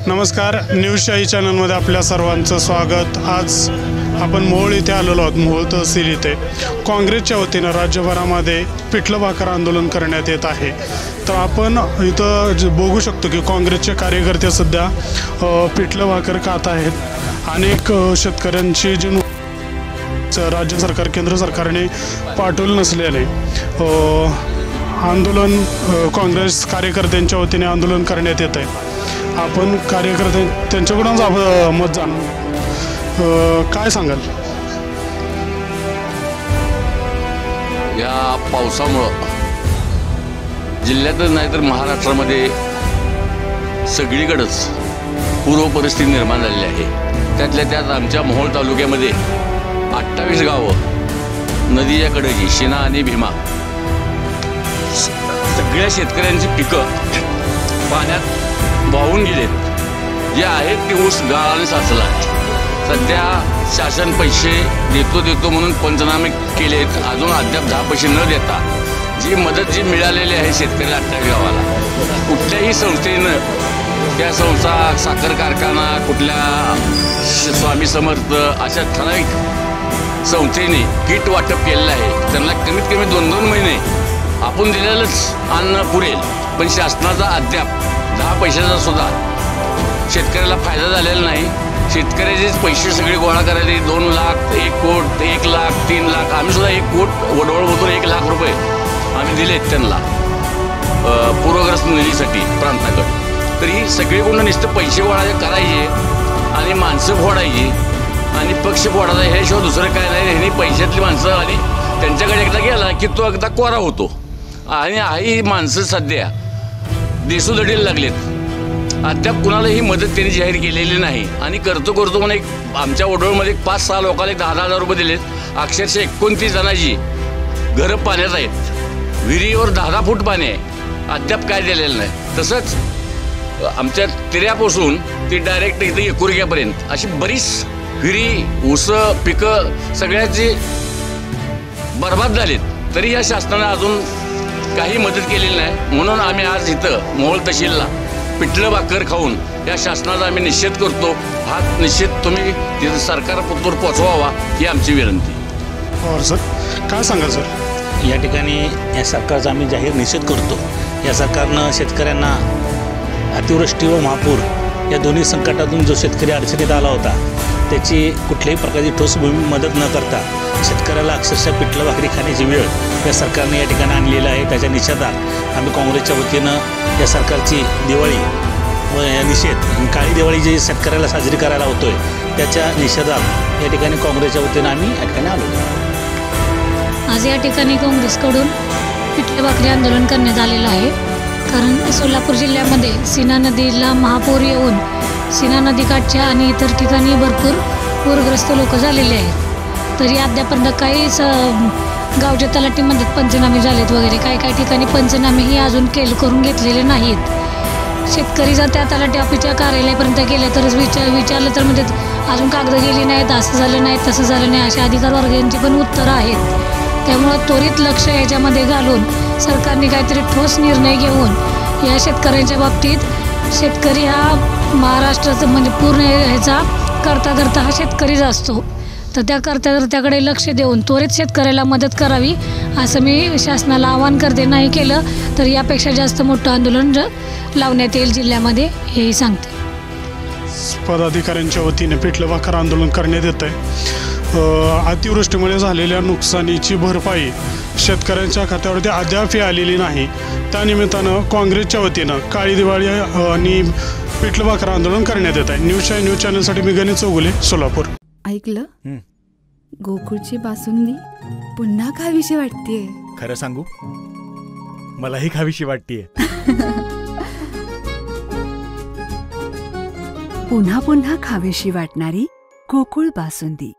नमस्कार, न्यूजशाही चॅनलमध्ये आपल्या सर्वांचं स्वागत। आज आपण मोहोळ इथे आलेलो आहोत। मोहोळ तहसील इथे काँग्रेसच्या वतीनं राज्यभरामध्ये पिठलं भाकर आंदोलन करण्यात येत आहे। तर आपण इथं बघू शकतो की काँग्रेसचे कार्यकर्ते सध्या पिठलं भाकर खात आहेत। अनेक शेतकऱ्यांची जी राज्य सरकार केंद्र सरकारने पाठवलं नसलेले आंदोलन काँग्रेस कार्यकर्त्यांच्या वतीने आंदोलन करण्यात येत आहे। आपण कार्यकर्ते त्यांच्याकडून मत जाणून काय सांगाल? या पावसामुळे जिल्ह्यातच नाही तर महाराष्ट्रामध्ये सगळीकडेच पूर्व परिस्थिती निर्माण झालेली आहे। त्यातल्या त्यात आमच्या मोहोळ तालुक्यामध्ये 28 गावं नदीच्या कडेची शिना आणि भीमा सगळ्या शेतकऱ्यांची पिकं पाण्यात वाहून गेलेत। जे आहेत ते ऊस गाळाने साचला आहे। सध्या शासन पैसे देतो म्हणून पंचनामे केलेत, अजून अद्याप 10 पैसे न देता जी मदत जी मिळालेली आहे शेतकऱ्याला 28 गावाला कुठल्याही संस्थेनं त्या संस्था साखर कारखाना कुठल्या स्वामी समर्थ अशा ठराविक संस्थेने किट वाटप केलेलं आहे। त्यांना कमीत कमी 2-2 महिने आपण दिलेलंच अन्न पुरेल, पण शासनाचा अद्याप 10 पैशाचा सुद्धा शेतकऱ्याला फायदा झालेला नाही। शेतकऱ्याचेच पैसे सगळे गोळा करायचे 2 लाख 1 कोट 1 लाख 3 लाख आम्ही सुद्धा 1 कोट वडवळमधून 1 लाख रुपये आम्ही दिलेत त्यांना पूरग्रस्त निधीसाठी प्रांताकडे। तरी सगळीकडून नुसतं पैसे गोळा करायचे आणि माणसं फोडायची आणि पक्ष फोडायचा ह्याशिवाय दुसरं काय नाही। ह्यांनी पैशातली माणसं आणि त्यांच्याकडे एकदा गेला की तो एकदा कोरा होतो आणि ही माणसं सध्या देसूदडीला लागलेत। अद्याप कुणालाही मदत त्यांनी जाहीर केलेली नाही आणि करतो म्हणून एक आमच्या वडोळमध्ये 5-6 लोकांना 10,000 रुपये दिलेत। अक्षरशः 29 जणांची घरं पाण्यात आहेत, विहिरीवर 10 फूट पाणी आहे, अद्याप काय दिलेलं नाही। तसंच आमच्या तिऱ्यापासून ती डायरेक्ट इथं एकुरग्यापर्यंत अशी बरीच विहिरी ऊसं पिकं सगळ्याची बरबाद झालीत, तरी या शासनाने अजून काही मदत केलेली नाही। म्हणून आम्ही आज इथं मोहोळ तहसीलला पिठलं भाकर खाऊन या शासनाचा आम्ही निषेध करतो। हा निषेध तुम्ही तिथं सरकारपुरतं पोचवावा ही आमची विनंती। और सर काय सांगाल सर? या ठिकाणी या सरकारचा आम्ही जाहीर निषेध करतो। या सरकारनं शेतकऱ्यांना अतिवृष्टी व महापूर या दोन्ही संकटातून जो शेतकरी अडचणीत आला होता त्याची कुठल्याही प्रकारची ठोस मदत न करता शेतकऱ्याला अक्षरशः पिठलं भाकरी खाण्याची वेळ या सरकारने या ठिकाणी आणलेला आहे। त्याच्या निषेधात आम्ही काँग्रेसच्या वतीनं या सरकारची दिवाळी व या निषेध काळी दिवाळी जी शेतकऱ्याला साजरी करायला होतोय त्याच्या निषेधात या ठिकाणी काँग्रेसच्या वतीनं आम्ही या ठिकाणी आलो। आज या ठिकाणी काँग्रेसकडून पिठलं भाकरी आंदोलन करण्यात आलेलं आहे। कारण सोलापूर जिल्ह्यामध्ये सीना नदीला महापूर येऊन सीना नदीकाठच्या आणि इतर ठिकाणी भरपूर पूरग्रस्त लोक झालेले आहेत। तरी अद्यापर्यंत काही गावच्या तलाठीमध्ये पंचनामे झालेत वगैरे, काही ठिकाणी पंचनामेही अजून करून घेतलेले नाहीत। शेतकरी जर त्या तलाठी ऑफिसच्या कार्यालयापर्यंत गेले तरच विचारलं तर म्हणजे अजून कागद गेली नाहीत, असं झालं नाही तसं झालं नाही अशा अधिकार वर्गांची पण उत्तरं आहेत। त्यामुळं त्वरित लक्ष याच्यामध्ये घालून सरकारने काहीतरी ठोस निर्णय घेऊन या शेतकऱ्यांच्या बाबतीत शेतकरी हा महाराष्ट्राचा म्हणजे पूर्ण ह्याचा करता हा शेतकरीच असतो, तर त्या कर्त्याकडे लक्ष देऊन त्वरित शेतकऱ्याला मदत करावी असं मी शासनाला आवाहन करते। नाही केलं तर यापेक्षा जास्त मोठं आंदोलन लावण्यात येईल जिल्ह्यामध्ये हेही सांगते। पदाधिकाऱ्यांच्या वतीने पिठलं भाकर आंदोलन करण्यात येत आहे। अतिवृष्टीमुळे झालेल्या नुकसानीची भरपाई शेतकऱ्यांच्या खात्यावरती अद्यापही आलेली नाही। त्यानिमित्तानं काँग्रेसच्या वतीनं काळी दिवाळी आणि पिठलं भाकर आंदोलन करण्यात येत आहे। न्यूज चॅनलसाठी मी गणेश चौगुले, सोलापूर। ऐकलं, गोकुळची बासुंदी पुन्हा खावीशी वाटतेय। खरं सांगू, मलाही खावीशी वाटतेय। पुन्हा पुन्हा खावीशी वाटणारी गोकुळ बासुंदी।